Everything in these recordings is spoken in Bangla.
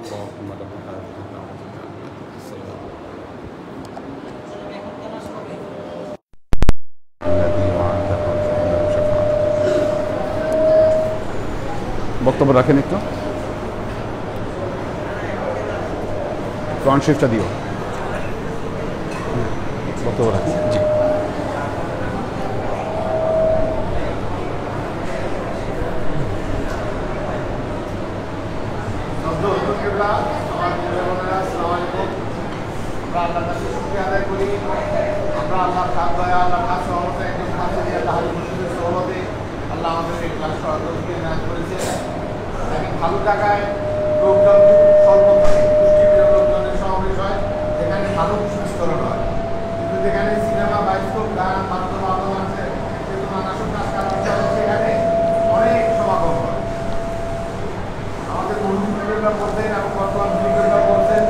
اللهم له هذه الدعوة السلام الذي وعده فإنه شفاعته বক্তব্য রাখেন একটু ফ্রন্ট শিফটটা দিও বক্তব্য রাখেন জি ভালো জায়গায় লোকজন স্বল্প পুষ্টিপ্রিয় লোকজনের সমাবেশ হয়, যেখানে ভালো কিছু বিস্তরণ হয়। কিন্তু যেখানে সিনেমা, বায়োস্কোপ, গান, মাধ্যম আছে, কিন্তু নানাসব কাজ সেখানে অনেক সমাগম হয়। আমাদের মুরব্বীরা বলতেন এবং বর্তমান মুরব্বীরা বলছেন,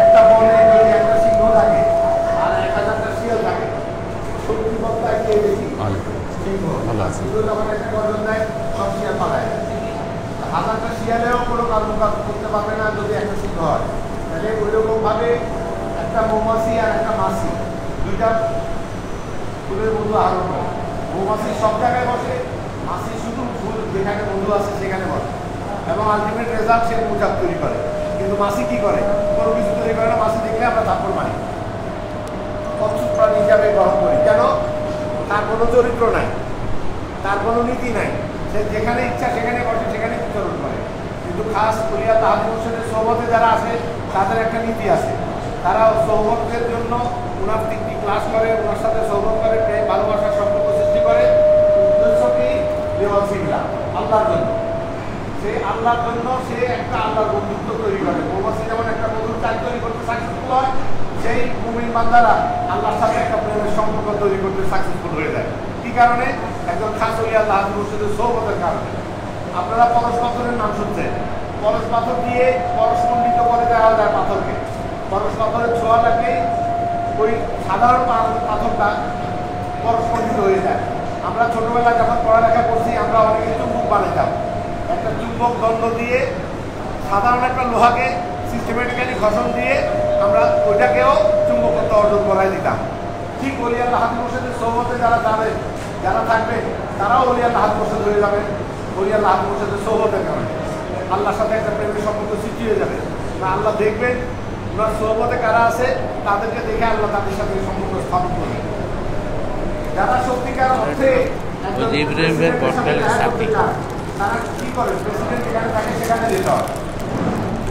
একটা বনে যদি একটা সিংহ থাকে আর 1000টা শিয়াল থাকে, সত্যি বক্তায় কে বেশি? সিংহ। যখন একটা গর্জন দেয় সব শিয়াল পালায়। 1000টা শিয়ালেও কোনো কাজ করতে পারবে না যদি একটা সিংহ হয়। তাহলে ওই রকমভাবে একটা মৌমাছি আর একটা মাছি দুইটা ফুলের মধু আহরণ করে। মৌমাছি সব জায়গায় বসে, মাছি শুধু ফুল যেখানে মধু আছে সেখানে বসে এবং আলটিমেট রেজাল্ট সে মৌচাক তৈরি করে। কিন্তু মাছি কি করে? কোনো কিছু তৈরি করে না। মাছি দেখলে আমরা থাপ্পড় মারি, অচ্ছুত প্রাণী হিসাবে গ্রহণ করি। কেন? তার কোনো চরিত্র নাই, তার কোনো নীতি নাই। সে যেখানে ইচ্ছা সেখানে বসে, সেখানে বিচরণ করে। কিন্তু খাস কুলিয়া তাহাদি হোসেনের সোহবতে যারা আছে তাদের একটা নীতি আছে। তারা সোহবতের জন্য ওনার 3টি ক্লাস করে, ওনার সাথে সোহবত করে, প্রেম ভালোবাসার সম্পর্ক সৃষ্টি করে। উদ্দেশ্য কি? দেওয়াল সিংলা আল্লাহর জন্য। সে আল্লাহর জন্য সে একটা আল্লাহর বন্ধুত্ব তৈরি করে। মৌমাছি যেমন একটা মধুর চাল তৈরি করতে সাকসেসফুল হয়, সেই মুমিন বান্দারা আল্লাহর সাথে একটা প্রেমের সম্পর্ক তৈরি করতে সাকসেসফুল হয়ে যায়। কি কারণে? একজন খাস ওলিয়া তাহাদি হোসেনের সোহবতের কারণে। আপনারা পরশ পাথরের নাম শুনছেন। পরশ পাথর দিয়ে পরশমণ্ডিত করে দেওয়া যায় পাথরকে। পরশ পাথরের ছোঁয়া লাগলেই ওই সাধারণ পাথরটা পরশমণ্ডিত হয়ে যায়। আমরা ছোটবেলায় যখন পড়ালেখা করছি আমরা অনেকে চুম্বক বানাইতাম। একটা চুম্বক দণ্ড দিয়ে সাধারণ একটা লোহাকে সিস্টেমেটিক্যালি ঘষণ দিয়ে আমরা ওইটাকেও চুম্বকত্ব অর্জন করাই দিতাম। ঠিক ওলিয়া তাহাদি হোসেনের সোহবতে যারা যাবে, যারা থাকবে, তারাও ওলিয়া তাহাদি হোসেন হয়ে যাবে। ওলিয়া তাহাদি হোসেনের সোহবতের কারণে আল্লাহর সাথে একটা প্রেমের সম্পর্ক সৃষ্টি হয়ে যাবে। না আল্লাহ দেখবেন ওনার সোহবতে কারা আছে, তাদেরকে দেখে আল্লাহ তাদের সাথে সম্পর্ক স্থাপন করবে। যারা সত্যিকার অর্থে তারা কি করে? প্রেসিডেন্ট যেখানে থাকে সেখানে যেতে হয়।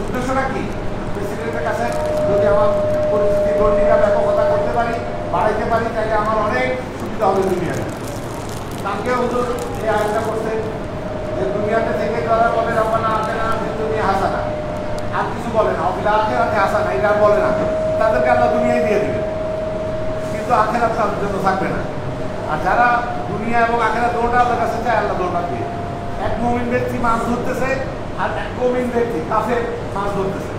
উদ্দেশ্যটা কি? প্রেসিডেন্টের কাছে যদি আমার পরিস্থিতি গণ্ডিটা ব্যাপকতা করতে পারি, বাড়াইতে পারি, তাহলে আমার অনেক সুবিধা হবে দুনিয়াতে। তাকে হুজুর এই আয়োজনটা করছে যে দুনিয়াতে থেকে যারা বলে রব্বানা আতিনা ফিদ দুনিয়া হাসানা, আর কিছু বলে না, অফিল আখিরাতে হাসানা, এটা আর বলে না, তাদেরকে আল্লাহ দুনিয়ায় দিয়ে দিবে, কিন্তু আখিরাত তাদের জন্য থাকবে না। আর যারা দুনিয়া এবং আখিরাত দোটা আল্লাহর কাছে চায়, আল্লাহ দোটা দিয়ে। এক মুমিন ব্যক্তি মাছ ধরতেছে আর এক মুমিন ব্যক্তি কাফের মাছ ধরতেছে।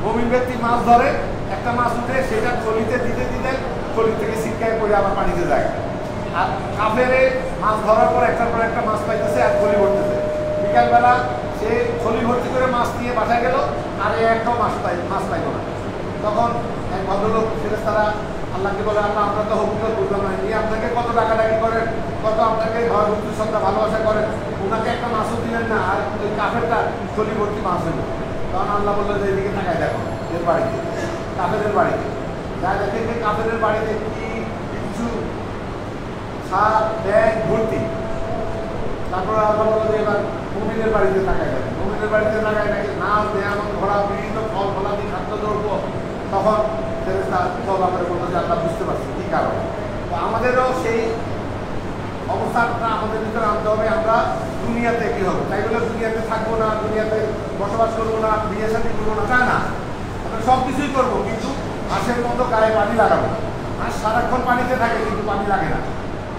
মুমিন ব্যক্তি মাছ ধরে, একটা মাছ উঠে সেটা খলিতে দিতে দিতে খলি থেকে ছিটকায় পড়ে আবার পানিতে যায়। আর কাফেরে মাছ ধরার পর একটার পর একটা মাছ পাইতেছে আর খলি ভরতেছে। বিকালবেলা সে খলি ভর্তি করে মাছ নিয়ে বাসায় গেল, আর একটাও মাছ পাইল না। তখন এক ভদ্রলোক ফেরেশতারা আল্লাহকে বলে, আল্লাহ আমরা তো হকিকত বুঝলাম না, নিয়ে আপনাকে কত টাকাটাকি করেন, কত আপনাকে ঘর ভর্তির সন্ধ্যা ভালোবাসা করেন, ওনাকে একটা মাছও দিলেন না, আর ওই কাফেরটা খলি ভর্তি মাছ হইল। তখন আল্লাহ বললো যে এদিকে তাকায় দেখো, এর বাড়িতে, কাফেরের বাড়িতে যা দেখে যে কাফেরের বাড়িতে কি কিছু ব্যাগ ভর্তি। তারপর আল্লাহ বললো যে এবার মুমিনের বাড়িতে তাকায় যাবে। মুমিনের বাড়িতে তাকায় নাকি নাচ দেয়ামত ঘোরা বিভিন্ন ফল ফলাদি খাদ্যদ্রব্য। তখন ফেরেশতা তওবা করে বললো যে আল্লাহ বুঝতে পারছি কি কারণ। তো আমাদেরও সেই অবস্থাটা আমাদের ভিতরে আনতে হবে। আমরা দুনিয়াতে কি হবে, তাই বলে দুনিয়াতে থাকবো না, দুনিয়াতে বসবাস করবো না, বিয়ে শাদী করবো না, তা না। আমরা সব কিছুই করবো, কিন্তু হাঁসের মতো গায়ে পানি লাগাবো। হাঁস সারাক্ষণ পানিতে থাকে কিন্তু পানি লাগে না।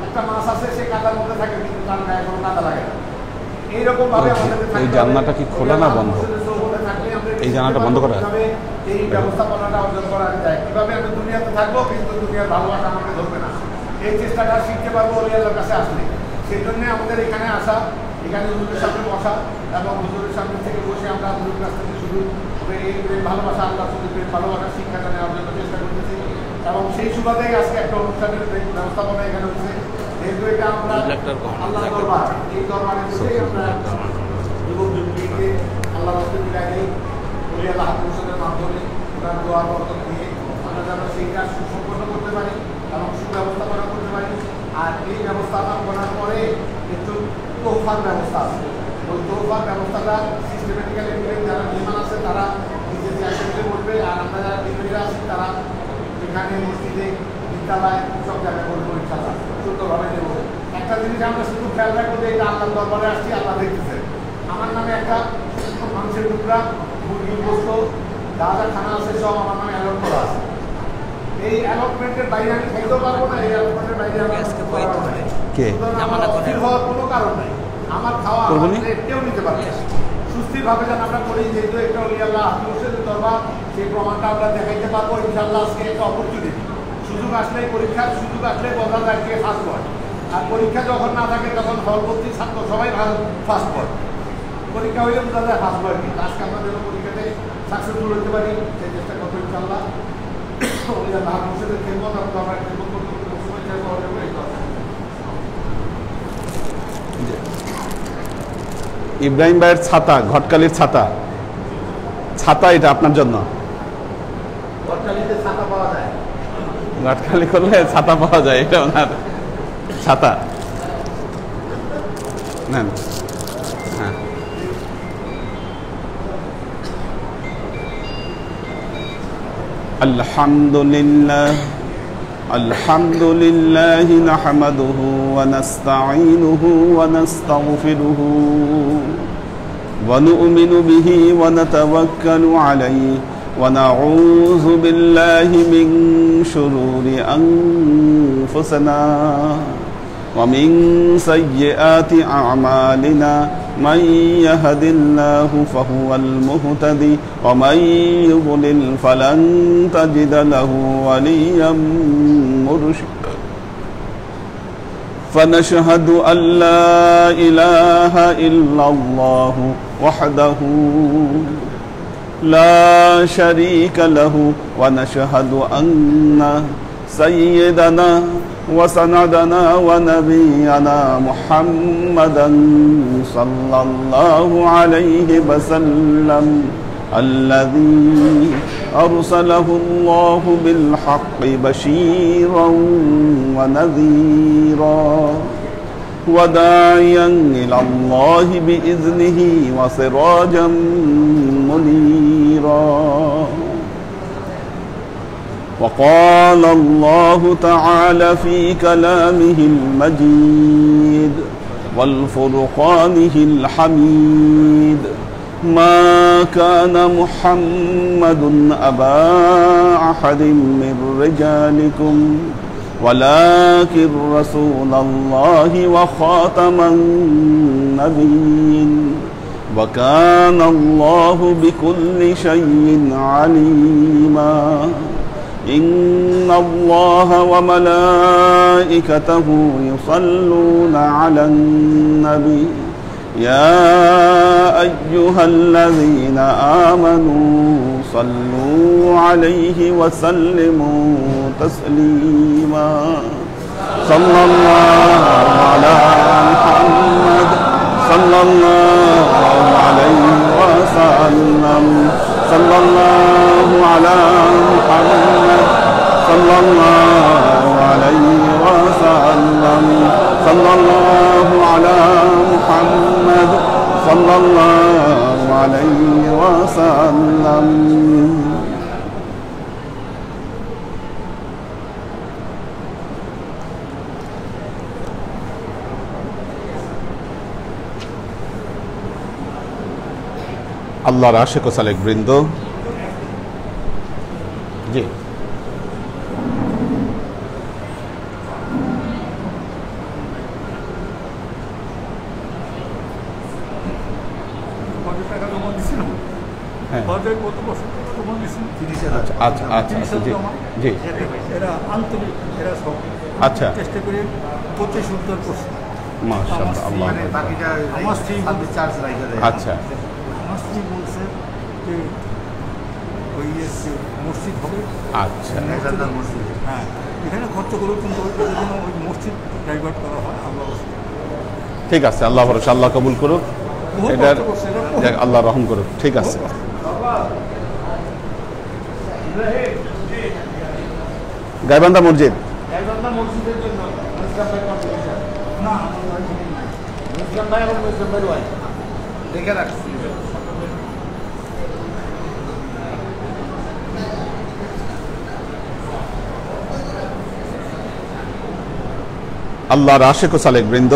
একটা মাছ আছে সে কাদার মধ্যে থাকে কিন্তু তার গায়ে কোনো কাদা লাগে না। এইরকম ভাবে আমাদের এই জান্নাটা কি খোলা না বন্ধ? এই জান্নাটা বন্ধ করা, এই ব্যবস্থাপনাটা অর্জন করা যায়। কিভাবে আমি দুনিয়াতে থাকবো কিন্তু দুনিয়ার ভালোবাসা আমাকে ধরবে না, এই চেষ্টাটা শিখতে পারবো ওলিয়াদের কাছে আসলে। সেই জন্য আমাদের এখানে আসা, এখানে হুজুরের সামনে বসা এবং হুজুরের সামনে থেকে বসে আমরা হুজুরের কাছ থেকে শুধু এই ভালোবাসা আল্লাহ হুজুরের ভালোবাসার শিক্ষাটা নেওয়ার জন্য চেষ্টা করতেছি এবং সেই সুবাদে আজকে একটা অনুষ্ঠানের ব্যবস্থাপনা এখানে হচ্ছে যেহেতু এটা আমরা আল্লাহ দরবার এই দরবারের মধ্যেই আমরা যুবক যুবতীকে আল্লাহ রাস্তায় মিলাই দিই বলি আল্লাহ হাতের মাধ্যমে ওনার দোয়া বরকত দিয়ে আমরা যেন সেই কাজ সুসম্পন্ন করতে পারি এবং সুব্যবস্থাপনা করতে পারি। আর এই ব্যবস্থাপনার পরে একটু তোহফার ব্যবস্থা আছে, ওই তোহফার ব্যবস্থাটা সিস্টেমেটিক্যালি যারা মেহমান আছে তারা নিজের জায়গাতে বলবে, আর আমরা যারা ডিগ্রিরা আছি তারা এখানে মসজিদে বিদ্যালয় সব জায়গায় বলবো ইনশাআল্লাহ সুন্দরভাবে দেবো। একটা জিনিস আমরা শুধু খেয়াল রাখবো যে এটা আল্লাহ দরবারে আসছি, আল্লাহ দেখতেছে। আমার নামে একটা মানুষের টুকরা মুরগির গোস্ত যা যা খানা আছে সব আমার নামে অ্যালট করা আছে। এই অ্যালটমেন্টের বাইরে আমি খাইতেও পারবো না, এই অ্যালটমেন্টের বাইরে আমি অস্থির হওয়ার কোনো কারণ নাই। আমার খাওয়া কেউ নিতে পারবে সুস্থিরভাবে যেন আমরা করি, যেহেতু একটা অলি আল্লাহ হাফিজের দরবার, সেই প্রমাণটা আমরা দেখাইতে পারবো ইনশাআল্লাহ। আজকে একটা অপরচুনিটি, সুযোগ আসলেই পরীক্ষার সুযোগ আসলে বদল রাখবে ফার্স্ট পয়েন্ট, আর পরীক্ষা যখন না থাকে তখন হলভর্তি ছাত্র সবাই ভালো ফার্স্ট পয়েন্ট। পরীক্ষা হইলে বোঝা যায় ফার্স্ট পয়েন্ট কি। আজকে আমরা যেন পরীক্ষাতে সাকসেসফুল হতে পারি সেই চেষ্টা করবো ইনশাআল্লাহ। অলি আল্লাহ হাফিজের খেদমত আমরা খেদমত করতে করতে সময় চাইবো হবে এই কথা। ইব্রাহিম ভাইয়ের ছাতা, ঘটকালির ছাতা, ছাতা এটা আপনার জন্য। ঘটকালিতে ছাতা পাওয়া যায়, ঘটকালি করলে ছাতা পাওয়া যায়, এটা ওনার ছাতা। নেন। হ্যাঁ, আলহামদুলিল্লাহ আলহামদুলিল্লাহ নাহমাদুহু ওয়া নাস্তাঈনুহু ওয়া নাস্তাগফিরুহু ওয়া নু'মিনু বিহি ওয়া নাতাওয়াক্কালু আলাইহি ওয়া নাউযু বিল্লাহি মিন শুরুরি আনফুসিনা ওয়া মিন সাইয়্যাতি আ'মালিনা মান ইয়াহদিল্লাহু ফাহুয়াল মুহতাদি ওয়া মান ইউদ্লিল ফালান তাজিদা লাহু ওয়ালিয়্যান মুরশিদা। فنشهد أن لا إله إلا الله وحده لا شريك له ونشهد أن سيدنا وسندنا ونبينا محمدا صلى الله عليه وسلم الذي أرسله الله بالحق بشيرا ونذيرا وداعيا إلى الله بإذنه وسراجا منيرا. وقال الله تعالى في كلامه المجيد والفرقانه الحميد ما كان محمد أبا أحد من رجالكم ولكن رسول الله وخاتم النبيين وكان الله بكل شيء عليما. إن الله وملائكته يصلون على النبي يا أيها الذين آمنوا صلوا عليه وسلموا تسليما. صلى الله على محمد صلى الله عليه وسلم صلى الله على محمد صلى الله عليه وسلم صلى الله على محمد صلى الله عليه وسلم. আল্লাহর আশিক ও সালেক বৃন্দ, জি আচ্ছা আচ্ছা আচ্ছা জি জি এরা আন্তরিক, এরা সব আচ্ছা চেষ্টা করে প্রতি সুন্দর করছে। মাশাআল্লাহ, আল্লাহ মানে বাকিটা আমার স্ত্রী সার্ভিস চার্জ রাখা যায়। আচ্ছা আমার স্ত্রী বলছে যে ওই মসজিদ হবে, আচ্ছা মেজানদার মসজিদ। হ্যাঁ এখানে খরচ করবে, কিন্তু ওই জন্য ওই মসজিদ ডাইভার্ট করা হয়। আল্লাহ ঠিক আছে, আল্লাহ ভরসা, আল্লাহ কবুল করুক, বহু এটার কষ্ট করছে এটা। যাক, আল্লাহ রহম করুক। ঠিক আছে, গাইবান্ধা মসজিদ মেজানদার মসজিদের জন্য মুসলিম ভাই কন্ট্রিবিউশন না মুসলিম ভাই এবং মুসলিম ভাই ওয়াই দেখে রাখছি। আল্লাহর আশিক ও সালেক বৃন্দ,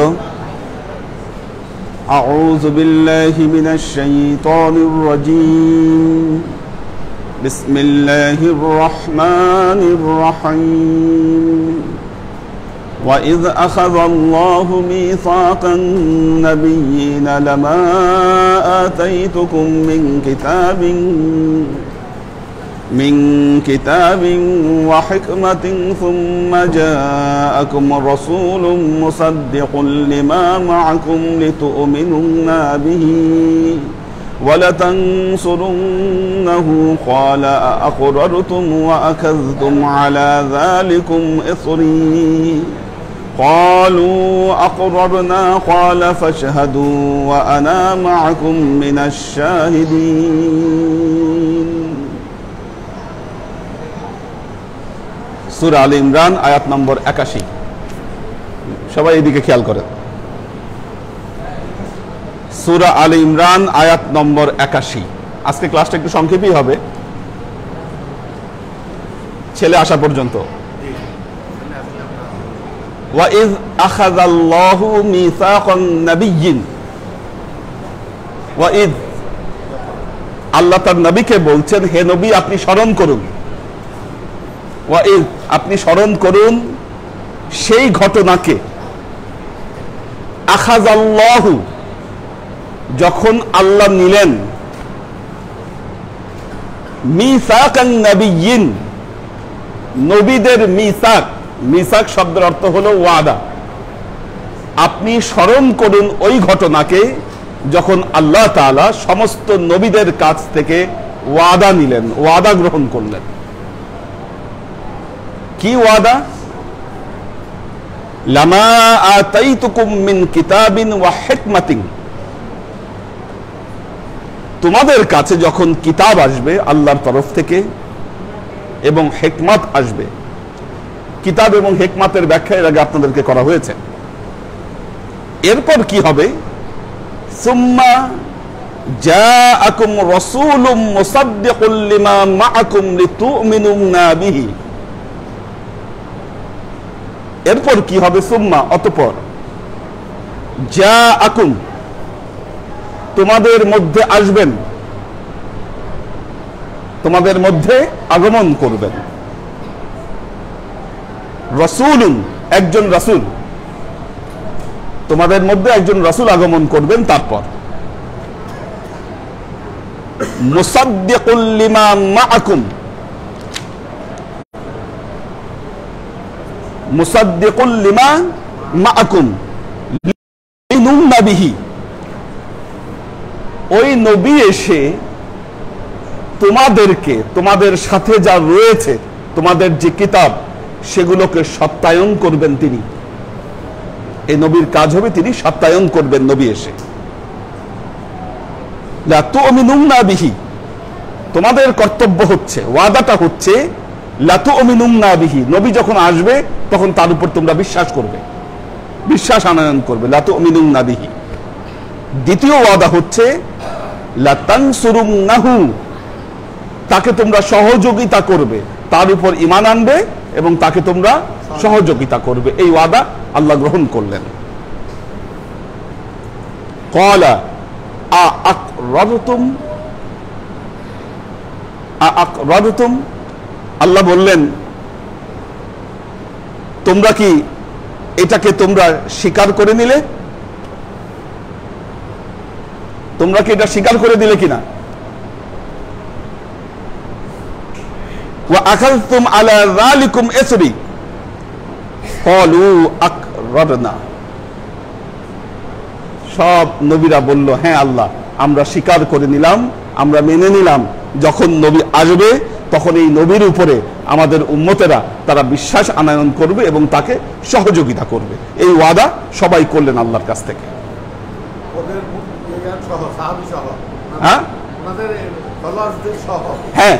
আউযু বিল্লাহি মিনাশ শাইতানির রাজীম, বিসমিল্লাহির রহমানির রহিম। وَإِذْ أَخَذَ اللَّهُ مِيثَاقَ النَّبِيِّينَ لَمَا آتَيْتُكُم من كتاب وحكمة ثم جاءكم رسول مصدق لما معكم لتؤمنن به ولتنصرنه قال أأقررتم وأخذتم على ذلكم إصري قالوا أقررنا قال فاشهدوا وأنا معكم من الشاهدين। সূরা আলে ইমরান আয়াত নম্বর 81। সবাই এদিকে খেয়াল করেন। সূরা আলে ইমরান আয়াত নম্বর 81। আজকে ক্লাসটা একটু সংক্ষেপই হবে, ছেলে আসা পর্যন্ত। ওয়াইজ আখাযাল্লাহু মিসাকান নাবিয়্যিন, ওয়াইজ আল্লাহ তার নবীকে বলছেন, হে নবী আপনি স্মরণ করুন, ওয়াইজ আপনি স্মরণ করুন সেই ঘটনাকে, আখাযাল্লাহু যখন আল্লাহ নিলেন, মিসাকান নাবিয়্যিন নবীদের মিসাক, মিসাক শব্দের অর্থ হলো ওয়াদা। আপনি স্মরণ করুন ওই ঘটনাকে যখন আল্লাহ তাআলা সমস্ত নবীদের কাছ থেকে ওয়াদা নিলেন, ওয়াদা গ্রহণ করলেন। কি ওয়াদা? লামা আতাইতুকুম মিন কিতাবিন ওয়া হিকমাতিন, তোমাদের কাছে যখন কিতাব আসবে আল্লাহর তরফ থেকে এবং হিকমত আসবে। কিতাব এবং হিকমতের ব্যাখ্যা এর আগে আপনাদেরকে করা হয়েছে। এরপর কি হবে? সুম্মা জাআকুম রাসূলুম মুসাদ্দিকুল লিমা মাআকুম লিতুমিনুনা বিহি। এরপর কি হবে? সুম্মা অতঃপর, জাআকুম তোমাদের মধ্যে আসবেন, তোমাদের মধ্যে আগমন করবেন, রাসূলুন একজন রাসূল, তোমাদের মধ্যে একজন রাসূল আগমন করবেন। তারপর মুসাদ্দিকুল লিমা মাআকুম, মুসাদ্দিকুল লিমা মাআকুম লিতুমিনুনা বিহি, ওই নবী এসে তোমাদেরকে, তোমাদের সাথে যা রয়েছে, তোমাদের যে কিতাব সেগুলোকে সত্যায়ন করবেন তিনি। এই নবীর কাজ হবে তিনি সত্যায়ন করবেন। নবী এসে লা তুমিনুনা বিহি, তোমাদের কর্তব্য হচ্ছে, ওয়াদাটা হচ্ছে লা তুমিনুনা বিহি, নবী যখন আসবে তখন তার উপর তোমরা বিশ্বাস করবে, বিশ্বাস আনয়ন করবে। লা তুমিনুনা বিহি। দ্বিতীয় ওয়াদা হচ্ছে লা তানসুরুন্নাহু, তাকে তোমরা সহযোগিতা করবে, তার উপর ঈমান আনবে এবং তাকে তোমরা সহযোগিতা করবে। এই ওয়াদা আল্লাহ গ্রহণ করলেন। ক্বালা আআকরারতুম, আআকরারতুম, আল্লাহ বললেন তোমরা কি এটাকে তোমরা স্বীকার করে নিলে? তোমরা কি এটা স্বীকার করে দিলে কিনা? ওয়া আখাযতুম আলা যালিকুম ইসরি ক্বালু আকরারনা, সব নবীরা বলল, হ্যাঁ আল্লাহ, আমরা স্বীকার করে নিলাম, আমরা মেনে নিলাম। যখন নবী আসবে তখন এই নবীর উপরে আমাদের উম্মতেরা তারা বিশ্বাস আনয়ন করবে এবং তাকে সহযোগিতা করবে। এই ওয়াদা সবাই করলেন আল্লাহর কাছ থেকে। ওদের সহ সাহাবী সহ, হ্যাঁ ওনাদের ফলোয়ার্সদের সহ। হ্যাঁ,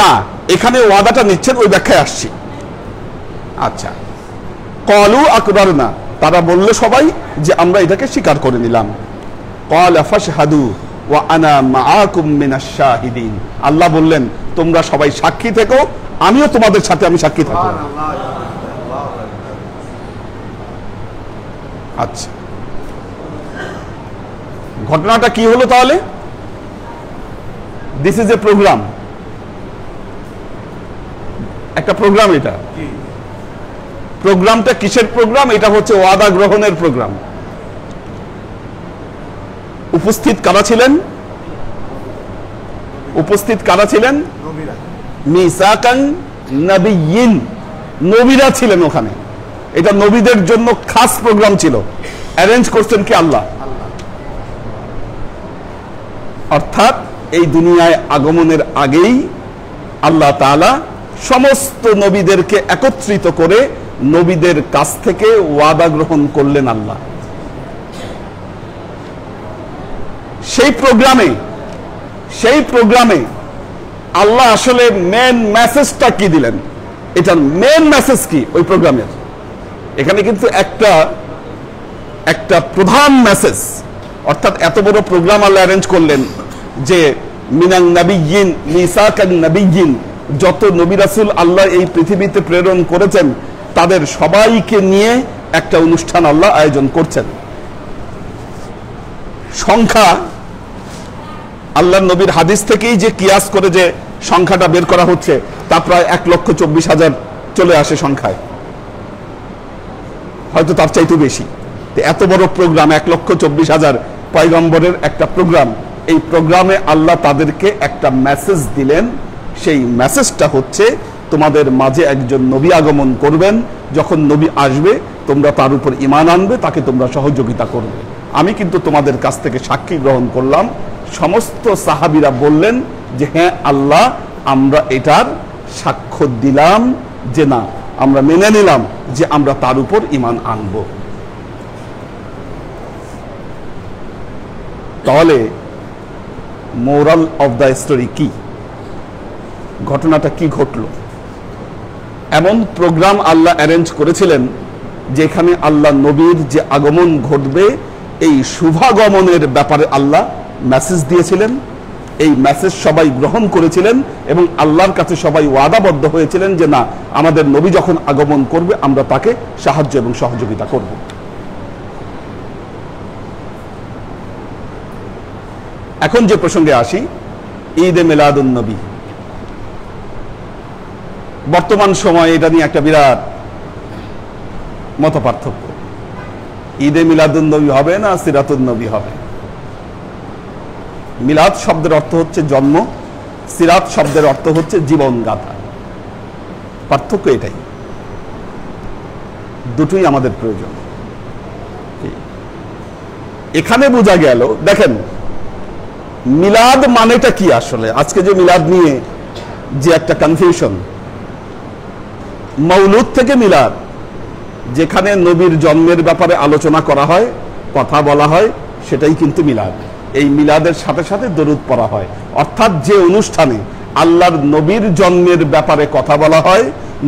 না, এখানে ওয়াদাটা নিচ্ছেন, ওই ব্যাখ্যায় আসছি। আচ্ছা, ক্বালু আকবারনা, তারা বলল সবাই যে আমরা এটাকে স্বীকার করে নিলাম। ক্বালা ফাশহাদু ওয়া আনা মাআকুম মিনাশ শাহিদিন, আল্লাহ বললেন তোমরা সবাই সাক্ষী থেকো, আমিও তোমাদের সাথে আমি সাক্ষী থাকবো। আচ্ছা, ঘটনাটা কি হলো তাহলে? দিস ইজ এ প্রোগ্রাম, একটা প্রোগ্রাম। এটা প্রোগ্রামটা কিসের প্রোগ্রাম? এটা হচ্ছে ওয়াদা গ্রহণের প্রোগ্রাম। উপস্থিত কারা ছিলেন? উপস্থিত কারা ছিলেন? নবীরা। মিসাকান নবিয়্যিন, নবীরা ছিলেন ওখানে। এটা নবীদের জন্য খাস প্রোগ্রাম ছিল। অ্যারেঞ্জ করছেন কি? আল্লাহ। অর্থাৎ এই দুনিয়ায় আগমনের আগেই আল্লাহ তাআলা সমস্ত নবীদেরকে একত্রিত করে নবীদের কাছ থেকে ওয়াদা গ্রহণ করলেন আল্লাহ। সেই প্রোগ্রামে আল্লাহ আসলে মেন মেসেজটা কি দিলেন? এটার মেন মেসেজ কি ওই প্রোগ্রামের? এখানে কিন্তু একটা প্রধান মেসেজ, অর্থাৎ এত বড় প্রোগ্রাম আল্লাহ অ্যারেঞ্জ করলেন যে মিনান নাবিয়্যিন মিসাকান নাবিয়্যিন, যত নবী রাসূল আল্লাহ এই পৃথিবীতে প্রেরণ করেছেন তাদের সবাইকে নিয়ে একটা অনুষ্ঠান আল্লাহ আয়োজন করছেন। সংখ্যা আল্লাহ নবীর হাদিস থেকেই যে কিয়াস করে যে সংখ্যাটা বের করা হচ্ছে তা প্রায় 1,24,000 চলে আসে সংখ্যায়, হয়তো তার চাইতে বেশি। এত বড় প্রোগ্রাম, 1,24,000 পয়গম্বরের একটা প্রোগ্রাম, এই প্রোগ্রামে আল্লাহ তাদেরকে একটা মেসেজ দিলেন। সেই মেসেজটা হচ্ছে তোমাদের মাঝে একজন নবী আগমন করবেন, যখন নবী আসবে তোমরা তার উপর ঈমান আনবে, তাকে তোমরা সহযোগিতা করবে। আমি কিন্তু তোমাদের কাছ থেকে সাক্ষী গ্রহণ করলাম। সমস্ত সাহাবীরা বললেন যে হ্যাঁ আল্লাহ, আমরা এটার সাক্ষ্য দিলাম যে না, আমরা মেনে নিলাম যে আমরা তার উপর ঈমান আনব। তাহলে মোরাল অফ দ্য স্টোরি কি? ঘটনাটা কি ঘটলো? এমন প্রোগ্রাম আল্লাহ অ্যারেঞ্জ করেছিলেন যেখানে আল্লাহ নবীর যে আগমন ঘটবে এই শুভাগমনের ব্যাপারে আল্লাহ মেসেজ দিয়েছিলেন। এই মেসেজ সবাই গ্রহণ করেছিলেন এবং আল্লাহর কাছে সবাই ওয়াদাবদ্ধ হয়েছিলেন যে না, আমাদের নবী যখন আগমন করবে আমরা তাকে সাহায্য এবং সহযোগিতা করব। এখন যে প্রসঙ্গে আসি, ঈদে মিলাদুন নবী। বর্তমান সময়ে এটা নিয়ে একটা বিরাট মতপার্থক্য। ঈদে মিলাদুন নবী হবে না সিরাতুন নবী হবে? মিলাদ শব্দের অর্থ হচ্ছে জন্ম, সিরাত শব্দের অর্থ হচ্ছে জীবন গাথা। পার্থক্য এটাই, দুটোই আমাদের প্রয়োজন। এখানে বোঝা গেল, দেখেন মিলাদ মানেটা কি আসলে। আজকে যে মিলাদ নিয়ে যে একটা কনফিউশন, মৌলুদ থেকে মিলাদ, যেখানে নবীর জন্মের ব্যাপারে আলোচনা করা হয়, কথা বলা হয়, সেটাই কিন্তু মিলাদ। এই মিলাদের সাথে সাথে দরুদ পড়া হয়, অর্থাৎ যে অনুষ্ঠানে আল্লাহর নবীর জন্মের ব্যাপারে কথা বলা হয়,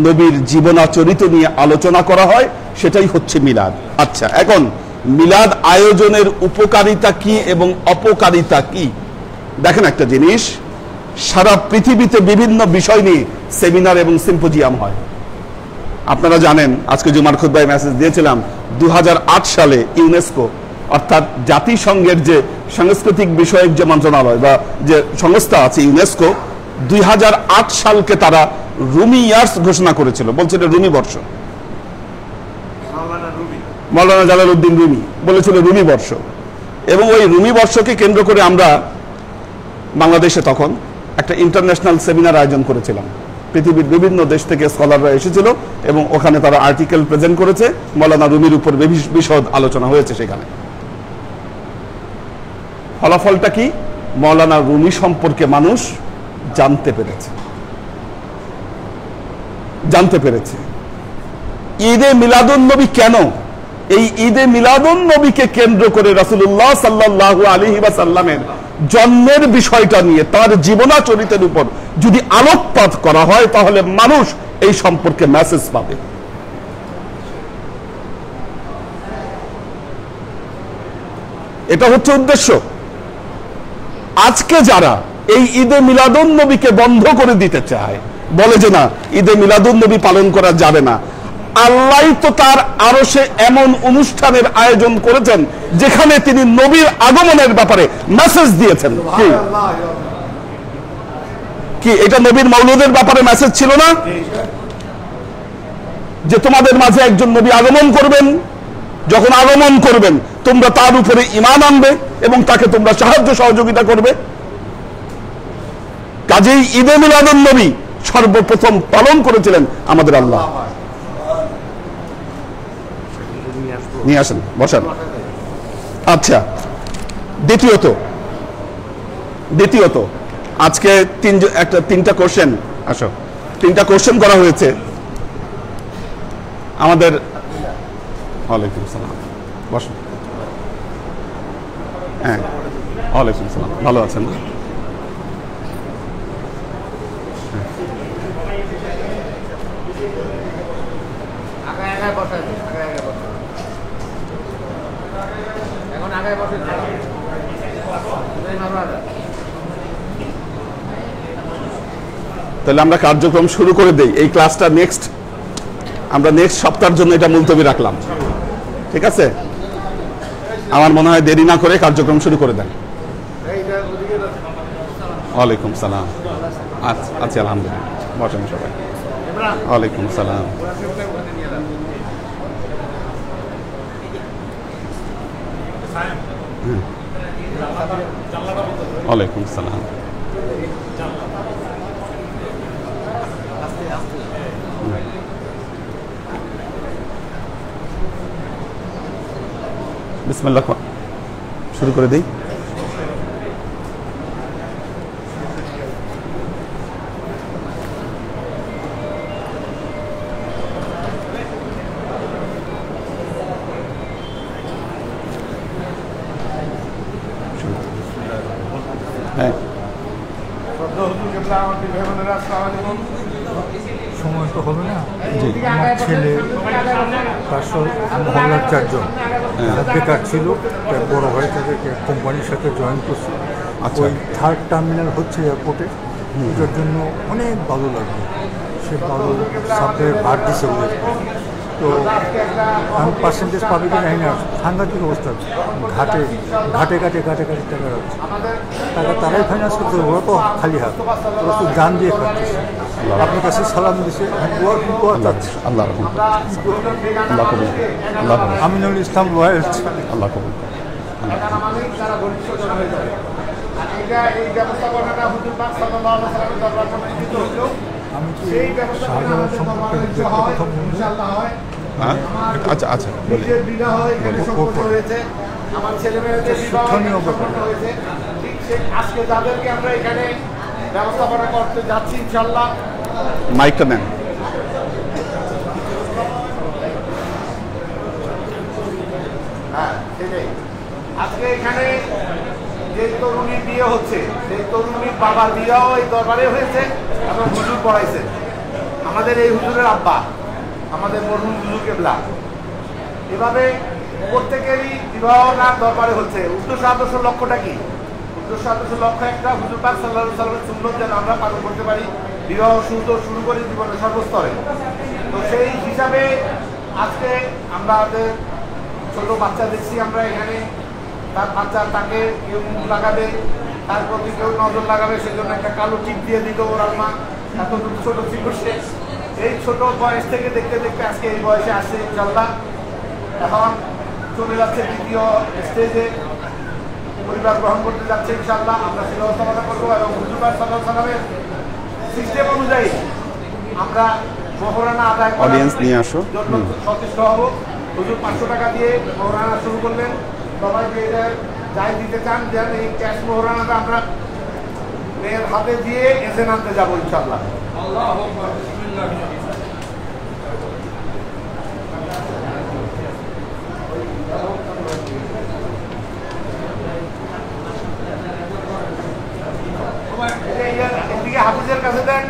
নবীর জীবনাচরিত নিয়ে আলোচনা করা হয়, সেটাই হচ্ছে মিলাদ। আচ্ছা, এখন মিলাদ আয়োজনের উপকারিতা কি এবং অপকারিতা কি? দেখেন একটা জিনিস, সারা পৃথিবীতে বিভিন্ন বিষয় নিয়ে সেমিনার এবং সিম্পোজিয়াম হয়। আপনারা জানেন, আজকে জুমার খুতবায় মেসেজ দিয়েছিলাম, 2008 সালে ইউনেস্কো অর্থাৎ জাতিসংঘের যে সাংস্কৃতিক বিষয়ক যে মন্ত্রণালয় বা যে সংস্থা আছে ইউনেস্কো, 2008 সালকে তারা রুমি ইয়ার্স ঘোষণা করেছিল, বলছিল রুমি বর্ষ। মাওলানা জালালউদ্দিন রুমি বলেছিল রুমি বর্ষ। এবং ওই রুমি বর্ষকে কেন্দ্র করে আমরা বাংলাদেশে তখন একটা ইন্টারন্যাশনাল সেমিনার আয়োজন করেছিলাম। পৃথিবীর বিভিন্ন দেশ থেকে স্কলাররা এসেছিল এবং ওখানে তারা আর্টিকেল প্রেজেন্ট করেছে, মাওলানা রুমির উপর বিশদ আলোচনা হয়েছে সেখানে। ফলাফলটা কি? মৌলানা রুমি সম্পর্কে মানুষ জানতে পেরেছে। ঈদে মিলাদুন নবী কেন? এই ঈদে মিলাদুন নবীকে কেন্দ্র করে রাসূলুল্লাহ সাল্লাল্লাহু আলাইহি ওয়াসাল্লামের জন্মের বিষয়টা নিয়ে তার জীবনাচরিতের উপর যদি আলোকপাত করা হয় তাহলে মানুষ এই সম্পর্কে মেসেজ পাবে। এটা হচ্ছে উদ্দেশ্য। আজকে যারা এই ঈদে মিলাদুন নবীকে বন্ধ করে দিতে চায়, বলে যে না ঈদে মিলাদুন নবী পালন করা যাবে না, আল্লাহ তো তার আরশে এমন অনুষ্ঠানের আয়োজন করেছেন যেখানে তিনি নবীর আগমনের ব্যাপারে মেসেজ দিয়েছেন। কি এটা নবীর মৌলুদের ব্যাপারে মেসেজ ছিল না? যে তোমাদের মাঝে একজন নবী আগমন করবেন, যখন আগমন করবেন তোমরা তার উপরে ঈমান আনবে এবং তাকে তোমরা সাহায্য সহযোগিতা করবে। কাজেই ঈদে মিলাদুন নবী সর্বপ্রথম পালন করেছিলেন আমাদের আল্লাহ। নিয়ে আসেন, বসান। আচ্ছা, দ্বিতীয়ত আজকে তিনটা কোশ্চেন, আসো, তিনটা কোশ্চেন করা হয়েছে আমাদের। ওয়ালাইকুম সালাম, বসুন। হ্যাঁ, ওয়ালাইকুম সালাম, ভালো আছেন? তাহলে আমরা কার্যক্রম শুরু করে দেই। এই ক্লাসটা আমরা নেক্সট সপ্তাহের জন্য এটা মুলতবি রাখলাম, ঠিক আছে? আমার মনে হয় দেরি না করে কার্যক্রম শুরু করে দেন। ওয়ালাইকুম সালাম, আচ্ছা আলহামদুলিল্লাহ, বসেন সবাই। ওয়ালাইকুম সালাম। ওয়ালাইকুম সালাম। বিসমিল্লাহ, শুরু করে দিই। সময় তো হবে না। আমার ছেলে তার মহল্লার 4 জন বেকার ছিল, তার বড় ভাই তাদেরকে কোম্পানির সাথে জয়েন করছে। ওই 3rd টার্মিনাল হচ্ছে এয়ারপোর্টে, ওটার জন্য অনেক ভালো লাগবে। সে ভালো সাপ্লাই ভার দিছে ওদের। তো আমি পার্সেন্টেজ পাবি কি জানি না, সাংঘাতিক অবস্থা। ঘাটে টাকা রাখছে, টাকা তারাই ফাইন্যান্স করতে, ওরা তো খালি হাত, ওরা তো গান দিয়ে খাচ্ছে। আপনার কাছে সালাম দিছে, আমিনুল ইসলাম রয়্যাল, আল্লাহ কবুল। আমি কি শাহজালাল সম্পর্কে কথা বলবো? আচ্ছা আচ্ছা, আমার ছেলে মেয়েদের হয়েছে, ঠিক আজকে যাদেরকে আমরা এখানে ব্যবস্থাপনা করতে যাচ্ছি ইনশাল্লাহ। মাইকটা নেন। হ্যাঁ, সেটাই। আজকে এখানে যে তরুণীর বিয়ে হচ্ছে, সেই তরুণীর বাবার বিয়েও এই দরবারে হয়েছে এবং হুজুর পড়াইছে। আমাদের এই হুজুরের আব্বা, আমাদের মরহুম হুজুর কেবলা। এভাবে প্রত্যেকেরই বিবাহ না দরবারে হচ্ছে। উদ্দেশ্য আদর্শ লক্ষ্যটা কি? উদ্দেশ্য আদর্শ লক্ষ্য একটা, হুজুর পাক সাল্লাল্লাহু আলাইহি ওয়াসাল্লামের সুন্নাত যেন আমরা পালন করতে পারি, বিবাহ শুরু করি জীবনের সর্বস্তরে। তো সেই হিসাবে আজকে আমাদের ছোট বাচ্চা দেখছি আমরা এখানে, তার বাচ্চা তাকে কেউ মুখ লাগাবে, তার প্রতি কেউ নজর লাগাবে, সেজন্য একটা কালো টিপ দিয়ে দিত ওর আম্মা। এত ছোট ছিল সে, এই ছোট বয়স থেকে দেখতে দেখতে আজকে এই বয়সে আসছে ইনশাল্লাহ। এখন চলে যাচ্ছে দ্বিতীয় স্টেজে, পরিবার গ্রহণ করতে যাচ্ছে ইনশাল্লাহ। আমরা সে ব্যবস্থাপনা করবো এবং হুজুর পাক সাল্লাল্লাহু আলাইহি ওয়াসাল্লামের সিস্টেম অনুযায়ী আমরা মহরানা আদায় করার জন্য সচেষ্ট হব। হুজুর 500 টাকা দিয়ে মহরানা শুরু করলেন, সবাইকে এটা যাই দিতে চান দেন। এই ক্যাশ মোহরানাটা আমরা মেয়ের হাতে দিয়ে এজেন্ট আনতে যাবো ইনশাল্লাহ। এদিকে হাফিজের কাছে দেন,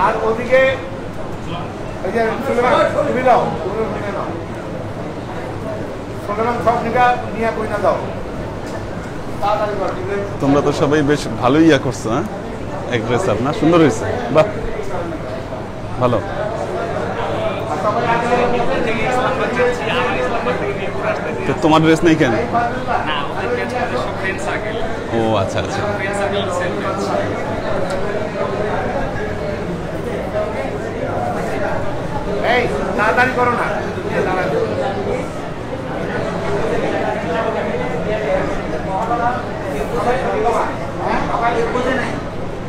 আর ওদিকে এই যে তুমি দাও, সুলেমান সব নিয়ে কইনা দাও। তোমরা তো সবাই বেশ ভালোই ইয়া করছো, হ্যাঁ এক ড্রেস আপ না, সুন্দর হয়েছে, বাহ ভালো। তোমার ড্রেস নেই কেন? ও আচ্ছা আচ্ছা। এই তাড়াতাড়ি করো না,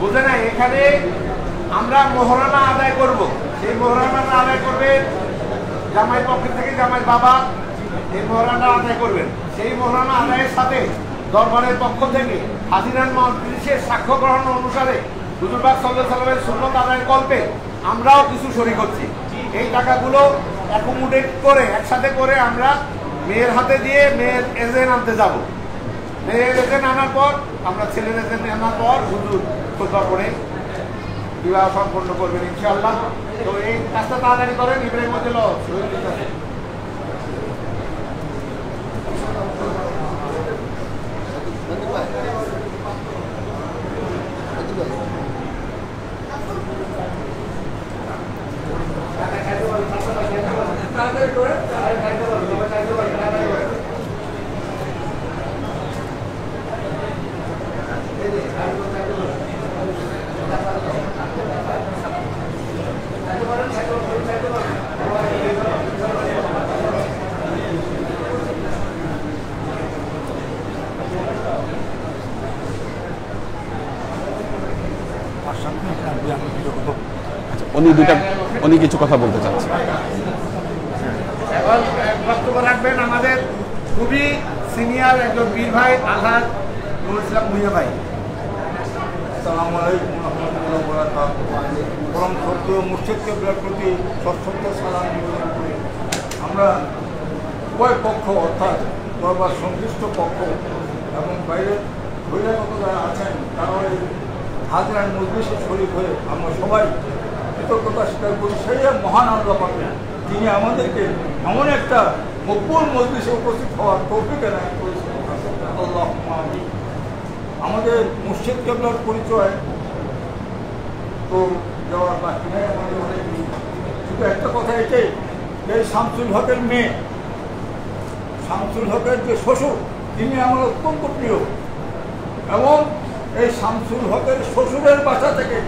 বুঝে নাই। এখানে আমরা মোহরানা আদায় করব, সেই মোহরানা আদায় করবে জামাই পক্ষ থেকে জামাই বাবা, এই মোহরানা আদায় করবেন। সেই মোহরানা আদায়ের সাথে দরবারের পক্ষ থেকে হাজিরান মজলিসের সাক্ষ্য গ্রহণ অনুসারে হুজুর পাক সাল্লাল্লাহু আলাইহি ওয়াসাল্লামের সুন্নাত আদায়ের কল্পে আমরাও কিছু শরীক হচ্ছি। এই টাকাগুলো অ্যাকোমোডেট করে একসাথে করে আমরা মেয়ের হাতে দিয়ে মেয়ের এজেন্ট আনতে যাব। মেয়ের এজেন্ট আনার পর আমরা ছেলের এজেন্ট আনার পর হুজুর খুতবা করে বিবাহ সম্পন্ন করবেন ইনশাআল্লাহ। তো এই কাজটা তাড়াতাড়ি করেন। ইব্রাহিম মজল উনি কিছু কথা বলতে চাচ্ছেন। এখন বক্তব্য রাখবেন আমাদের খুবই সিনিয়র একজন বীর ভাই আলহাজ নুরুল ইসলাম ভূঁইয়া ভাই। আসসালামু আলাইকুম ওয়া রাহমাতুল্লাহি ওয়া বারাকাতুহু। পরম শ্রদ্ধেয় মুর্শিদ কেবলার প্রতি সশ্রদ্ধ সালাম নিবেদন করি। আমরা উভয় পক্ষ অর্থাৎ দরবার সংশ্লিষ্ট পক্ষ এবং বাইরের বহিরাগত যারা আছেন তারা এই হাজিরান মজলিসে শরীক হয়ে আমরা সবাই কৃতজ্ঞতা স্বীকার করি সেই মহান আল্লাহ পাকের, যিনি আমাদেরকে এমন একটা মকবুল মজলিসে উপস্থিত হওয়ার তৌফিক এনায়েত করেছেন। আল্লাহুম্মা আমিন। আমাদের মুর্শিদ কেবলার পরিচয় তো দেওয়ার বাকি নেই আমাদের অনেক, শুধু একটা কথা এটাই, এই শামসুল হকের মেয়ে, শামসুল হকের যে শ্বশুর, তিনি আমার অত্যন্ত প্রিয় এবং এই শামসুল হকের শ্বশুরের বাসা থেকে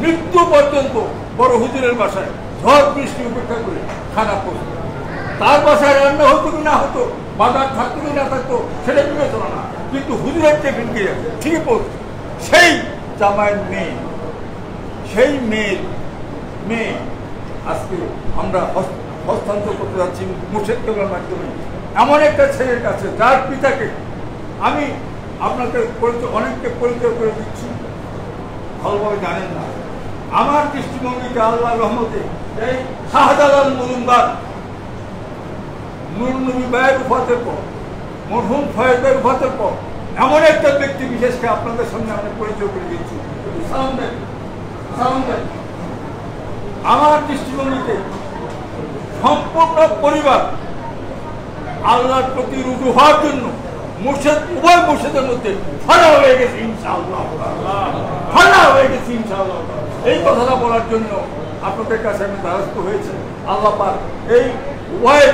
মৃত্যু পর্যন্ত বড় হুজুরের বাসায় ঝড় বৃষ্টি উপেক্ষা করে খানা পড়তো। তার বাসায় রান্না হতো কি না হতো, বাজার থাকতো কি না থাকতো সেটা বিবেচনা না, কিন্তু হুজুরের টেবিল গিয়ে ঠিকই পড়তো। সেই জামাইয়ের মেয়ে, সেই মেয়ে আজকে আমরা হস্তান্তর করতে যাচ্ছি মুর্শিদ কেবলার মাধ্যমে এমন একটা ছেলের কাছে যার পিতাকে আমি আপনাকে অনেককে পরিচয় করে দিচ্ছি, ভালোভাবে জানেন না। আমার দৃষ্টিভঙ্গিতে আল্লাহ রহমতে এই শাহজালাল মজুমদার নূর নবী ভাইয়ের উফাতের পর, মরহুম ফয়েজ ভাইয়ের উফাতের পর এমন একটা ব্যক্তি বিশেষকে আপনাদের সামনে আমি পরিচয় করে দিচ্ছি। আমার দৃষ্টিভঙ্গিতে সম্পূর্ণ পরিবার আল্লাহর প্রতি রুজু হওয়ার জন্য মুর্শিদ, উভয় মুর্শিদের মধ্যে ফানা হয়ে গেছে ইনশাআল্লাহ, ফানা হয়ে গেছে ইনশাআল্লাহ। এই কথাটা বলার জন্য আপনাদের কাছে আমি দ্বারস্থ হয়েছি। আল্লাহ পাক এই উভয়,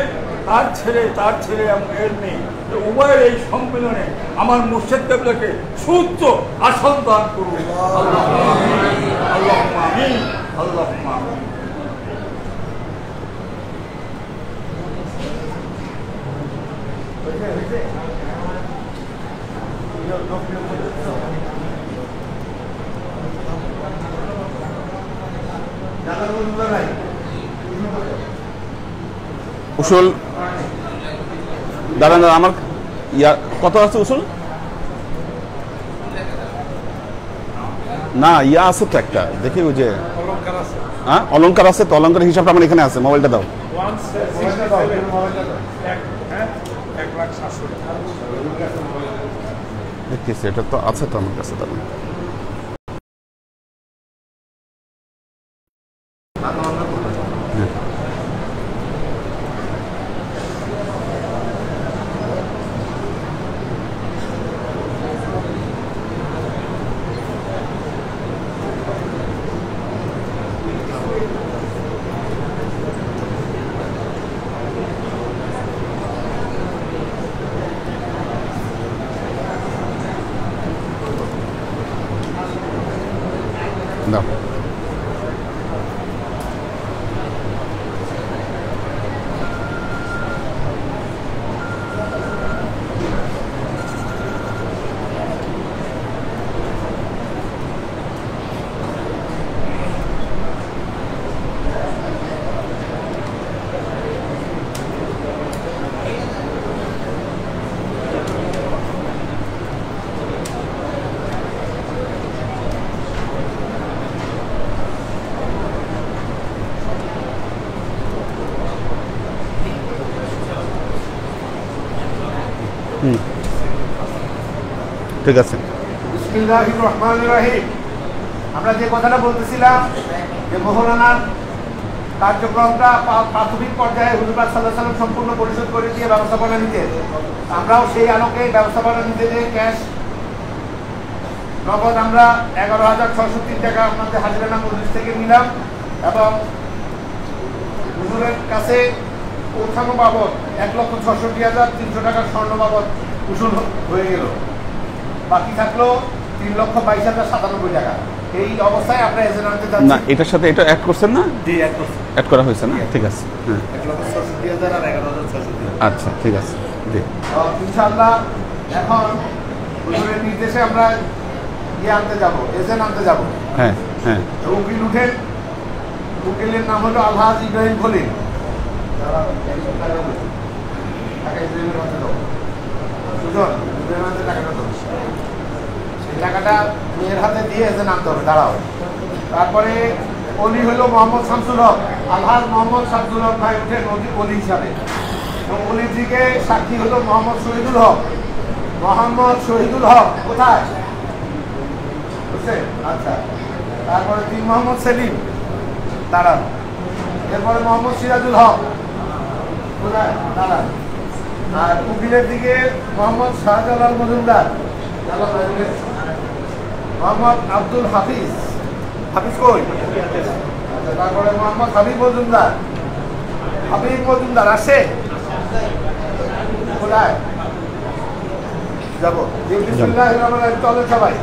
তার ছেলে এবং এর মেয়ে, উভয়ের এই সম্মেলনে আমার মুর্শিদ কেবলাকে সুউচ্চ আসন দান করুন। আল্লাহুম্মা আমিন, আল্লাহুম্মা আমিন। উসুল দাঁড়ান, আমার কত আছে উসুল? না ইয়া আছে তো একটা দেখি ওই যে হ্যাঁ অলংকার আছে তো, অলংকার হিসাবটা আমার এখানে আছে, মোবাইলটা দাও। দেখতেছি এটা তো আছে তো আমার কাছে, তাহলে দাও। ঠিক আছে। বিসমিল্লাহির রহমানির রহিম। আমরা যে কথাটা বলতেছিলাম যে মহরানার কার্যক্রমটা প্রাথমিক পর্যায়ে হুজুর পাক সাল্লাল্লাহু আলাইহি ওয়াসাল্লাম সম্পূর্ণ পরিশোধ করে দিয়ে ব্যবস্থাপনা নিতে, আমরাও সেই আলোকে ব্যবস্থাপনা নিতে যে ক্যাশ নগদ আমরা 11,603 টাকা আপনাদের হাজিরানা মজলিস থেকে নিলাম এবং হুজুরের কাছে পৌঁছানো বাবদ 1,66,300 টাকার স্বর্ণ বাবদ উসুল হয়ে গেল। বাকি থাকলো 3,22,097 টাকা। এই অবস্থায় আমরা এজেন্ট আনতে যাচ্ছি। না এটার সাথে এটা অ্যাড করছেন না? জি অ্যাড করছি। অ্যাড করা হয়েছে না? ঠিক আছে, হ্যাঁ 1,66,000 আর 11,603। আচ্ছা ঠিক আছে, জি ইনশাআল্লাহ এখন হুজুরের নির্দেশে আমরা আনতে যাব, এজেন্ট আনতে যাব। হ্যাঁ হ্যাঁ। উকিল উঠেন, উকিলের নাম হলো আলহাজ ইব্রাহিম খলিল। সেই টাকাটা মেয়ের হাতে দিয়ে এজেন্ট আনতে হবে, দাঁড়াও। তারপরে অলি হলো মোহাম্মদ শামসুল হক, আলহাজ মোহাম্মদ শামসুল হক ভাই উঠেন অলি হিসাবে। এবং অলির দিকে সাক্ষী হলো মোহাম্মদ শহীদুল হক। মোহাম্মদ শহীদুল হক কোথায়? বুঝছেন? আচ্ছা। তারপরে তিন মোহাম্মদ সেলিম দাঁড়ান। এরপরে মোহাম্মদ সিরাজুল হক কোথায়? দাঁড়ান। আর উকিলের দিকে মোহাম্মদ শাহজালাল মজুমদার, মোহাম্মদ আব্দুল হাফিজ, হাফিজ কই? আচ্ছা, তারপরে মোহাম্মদ হাবিব মজুমদার, হাবিব মজুমদার আসে কোথায়? যাবো। বিসমিল্লাহির রহমানির রহিম, চলেন সবাই।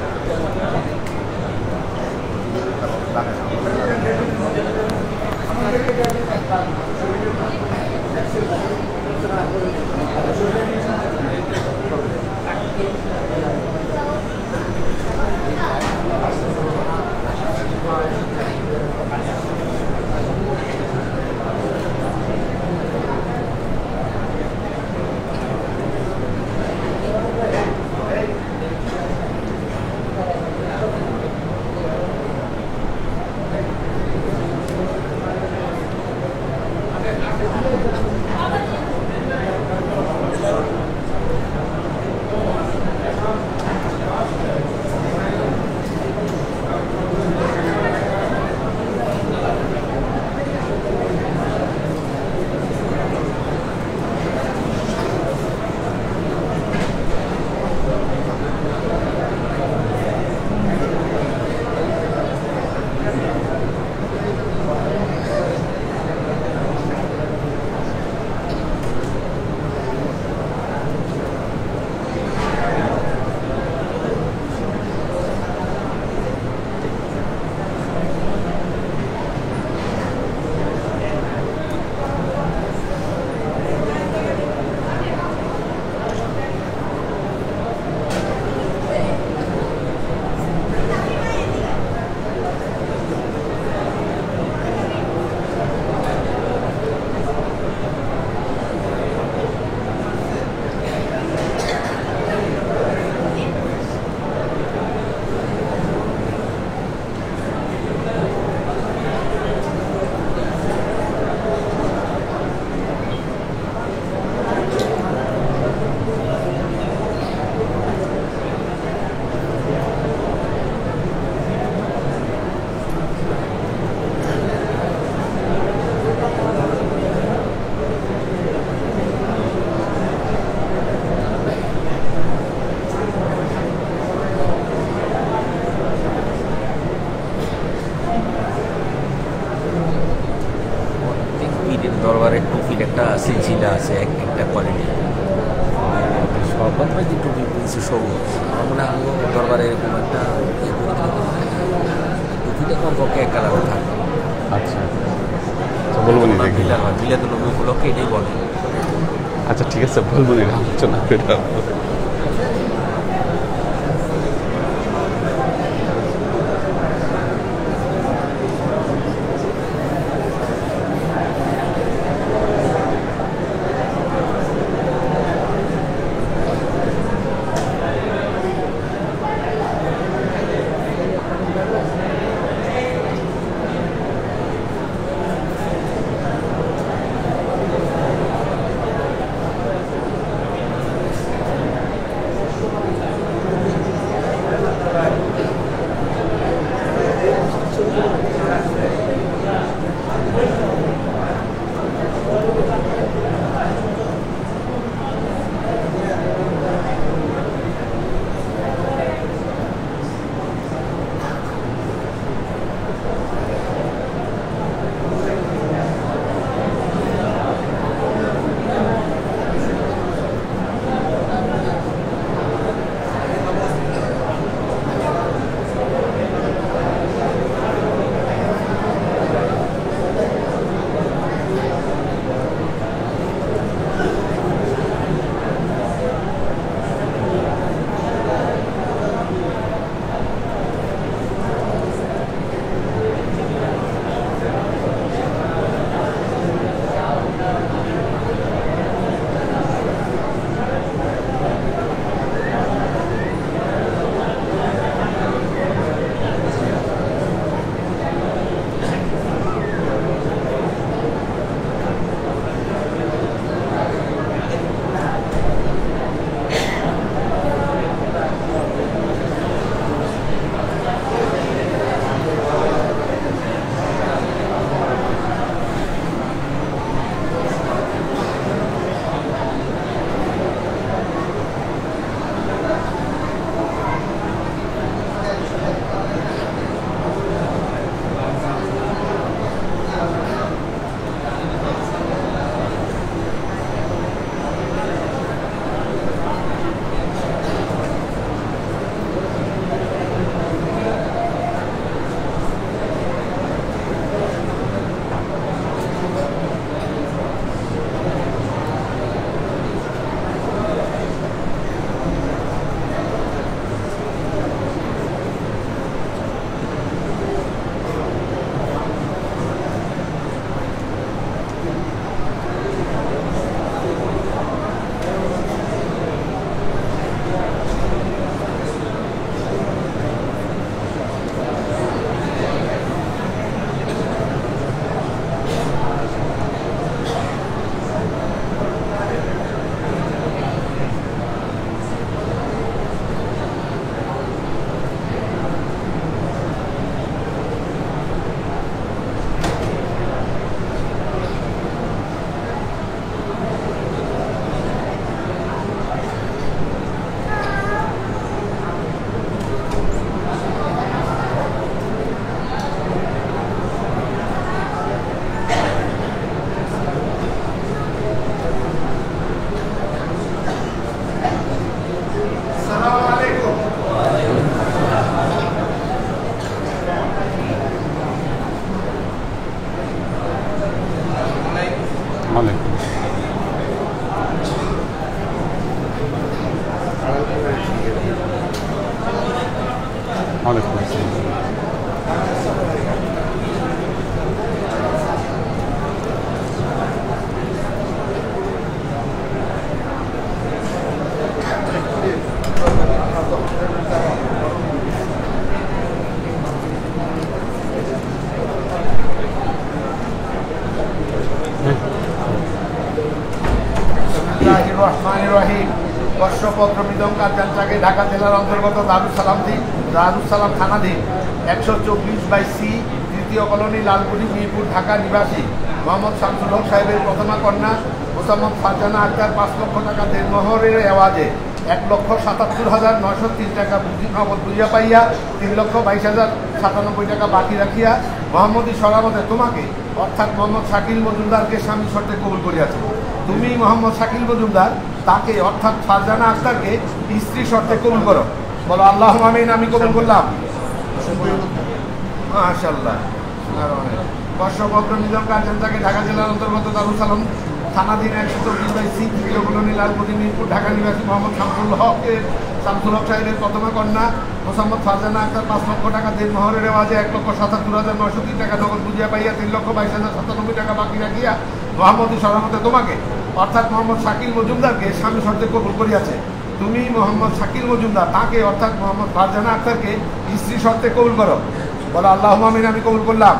আমার মনে হয় আমিও দরবারে এরকম একটা দুটিটা কমপক্ষে এক কালারে থাকবে। আচ্ছা বলবো নি দেখি। মিলাদুল নবী উপলক্ষে এটাই বলে। আচ্ছা ঠিক আছে, বলবো নি, আলোচনা এটা ওয়ালাইকুম আসসালাম। বর্ষপত্র মৃদং কার্যাঞ্চাকে ঢাকা জেলার অন্তর্গত দারুসালাম থানাধীন 124/C তৃতীয় কলোনি লালপুরি মিরপুর ঢাকা নিবাসী মোহাম্মদ শামসুল হক সাহেবের প্রথমা কন্যা মোসাম্মদ ফারজানা আক্তার 5 লক্ষ টাকা দেনমোহরের এওয়াজে 1,77,903 টাকা নগদ বুঝিয়া পাইয়া 3,22,097 টাকা বাকি রাখিয়া মোহাম্মদী সরামতে তোমাকে অর্থাৎ মোহাম্মদ শাকিল মজুমদারকে স্বামী শর্তে কবুল করিয়াছে। তুমি মোহাম্মদ শাকিল মজুমদার তাকে অর্থাৎ ফারজানা আক্তারকে স্ত্রী শর্তে কবুল করো। বলো আল্লাহুম্মা আমিন। আমি কবুল করলাম। মাশাআল্লাহ। বর্ষপত্র নিজাম কার্যালয়কে ঢাকা জেলার অন্তর্গত দারুল সালাম থানাধীন 124/C তৃতীয় কলোনি লালকুটি মিরপুর ঢাকা নিবাসী মোহাম্মদ শামসুল হক সাহেবের প্রথমা কন্যা মোসাম্মদ ফারজানা আক্তার 5 লক্ষ টাকা দেড় মহরের রেওয়াজে 1,77,903 টাকা নগদ বুঝিয়া পাইয়া 3,22,097 টাকা বাকি রাখিয়া মোহাম্মদী সরামতে তোমাকে অর্থাৎ মোহাম্মদ শাকিল মজুমদারকে স্বামী শর্তে কবুল করিয়াছে। তুমি মোহাম্মদ শাকিল মজুমদার তাকে অর্থাৎ মোহাম্মদ ফারজানা আক্তারকে স্ত্রী শর্তে কবুল করো। বলো আল্লাহুম্মা আমিন। আমি কবুল করলাম।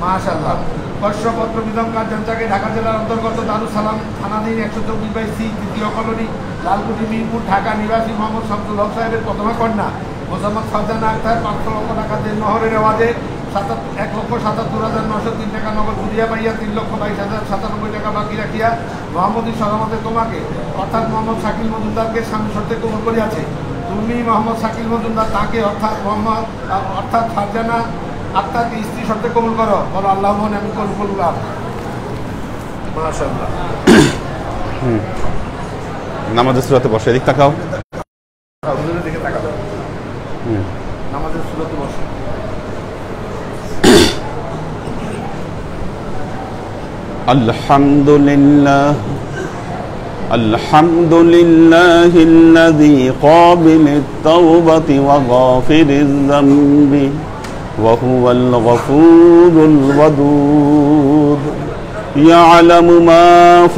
মাশাআল্লাহ। বর্ষপত্র বিধান কার্যালয়কে ঢাকা জেলার অন্তর্গত দারুল সালাম থানাধীন 124/C তৃতীয় কলোনি লালকুটি মিরপুর ঢাকা নিবাসী মোহাম্মদ শামসুল হক সাহেবের প্রথমা কন্যা মোসাম্মদ ফারজানা আক্তার 5 লক্ষ টাকা দেড় মহরের রেওয়াজে 1,77,903 টাকা নগদ বুঝিয়া পাইয়া 3,22,097 টাকা বাকি রাখিয়া মোহাম্মদী সলামতে তোমাকে অর্থাৎ মোহাম্মদ শাকিল মজুমদারকে স্বামী শর্তে কবুল করিয়াছে। তুমি মোহাম্মদ শাকিল মজুমদার তাকে অর্থাৎ ফারজানা আক্তারকে স্ত্রী শর্তে কবুল করো। বলো আল্লাহুম্মা আমিন। আমি কবুল করলাম। মাশাআল্লাহ। নামাজের সূরাতে বসে এদিক তাকাও। হুজুরের দিকে তাকাও। নামাজের সূরাতে বসো। আলহামদুলিল্লাহ আলহামদুলিল্লাহিল্লাযী ক্বাবিলত তাওবাতি ওয়া গাফিরিয যামবি ওয়া হুয়াল গফুরুল ওয়াদুদ يعلم ما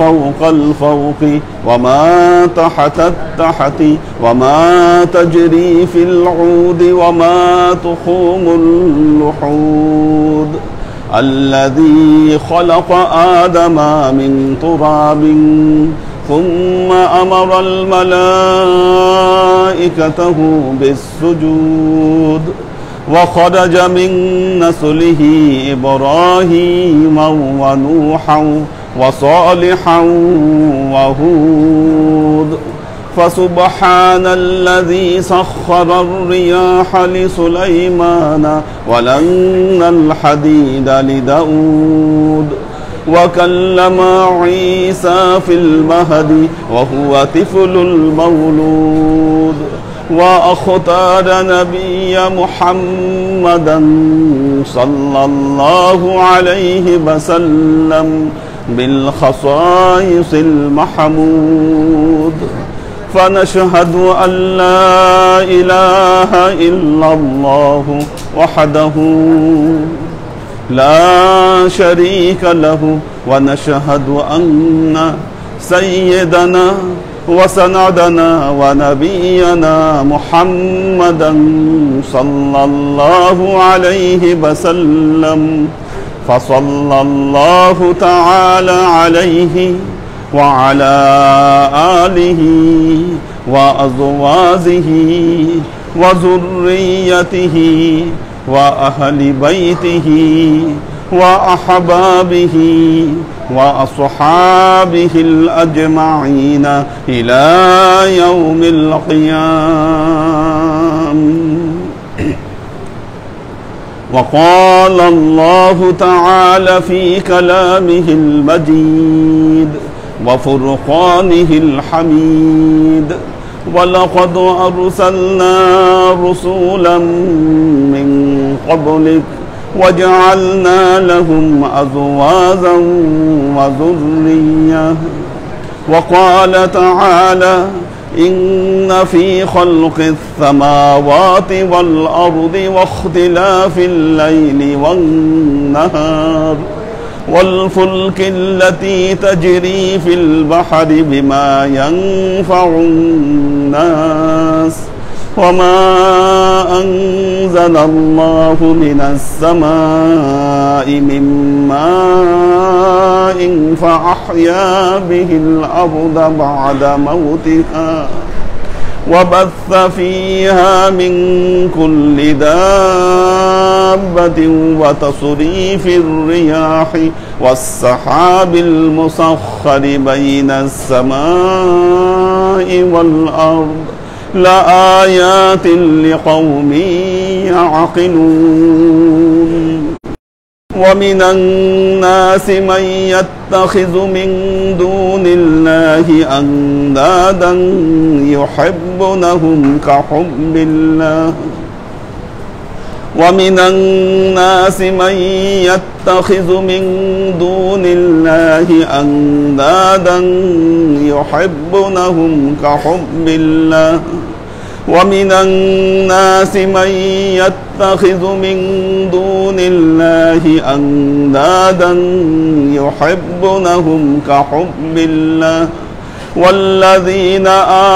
فوق الفوق وما تحت التحت وما تجري في العود وما تخوم اللحود الذي خلق آدم من تراب ثم أمر الملائكته بالسجود وخرج من نسله إبراهيم ونوحا وصالحا وهود فسبحان الذي سخر الرياح لسليمان ولن الحديد لداود وكلم عيسى في المهد وهو طفل المولود وأختار نبي محمدا صلى الله عليه وسلم بالخصائص المحمود فنشهد أن لا إله إلا الله وحده لا شريك له ونشهد أن سيدنا وسندنا ونبينا محمدا صلى الله عليه وسلم فصلى الله تعالى عليه وعلى آله وأزواجه وذريته وأهل بيته وأحبابه وأصحابه الأجمعين إلى يوم القيامة. وقال الله تعالى في كلامه المجيد وفرقانه الحميد ولقد أرسلنا رسولا من قبلك وجعلنا لهم أزواجا وذرية. وقال تعالى إن في خلق السماوات والأرض واختلاف الليل والنهار والفلك التي تجري في البحر بما ينفع الناس وما أنزل الله من السماء من ماء فأحيا به الأرض بعد موتها وبث فيها من كل دابة وتصريف الرياح والسحاب المسخر بين السماء والأرض لآيات لقوم يعقلون. ومن الناس من يتخذ من دون الله أندادا يحبونهم كحب الله ومن الناس من يتخذ من دون الله أندادا يحبونهم كحب الله ومن الناس من يتخذ من دون الله أندادا يحبونهم كحب الله والذين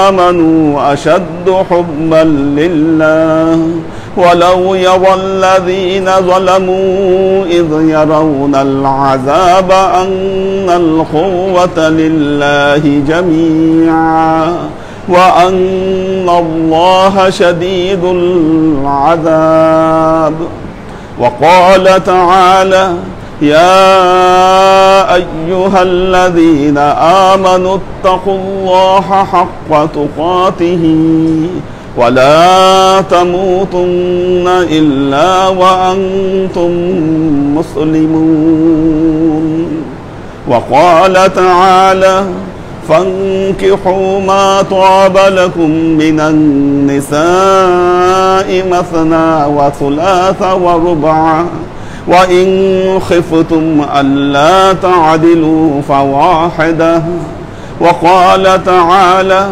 آمنوا أشد حبا لله ولو يرى الذين ظلموا إذ يرون العذاب أن القوة لله جميعا وأن الله شديد العذاب وقال تعالى يا أيها الذين آمنوا اتقوا الله حق تقاته ولا تموتن إلا وأنتم مسلمون وقال تعالى فانكحوا ما طاب لكم من النساء مثنى وثلاث ورباع وإن خفتم ألا تعدلوا فواحدة وقال تعالى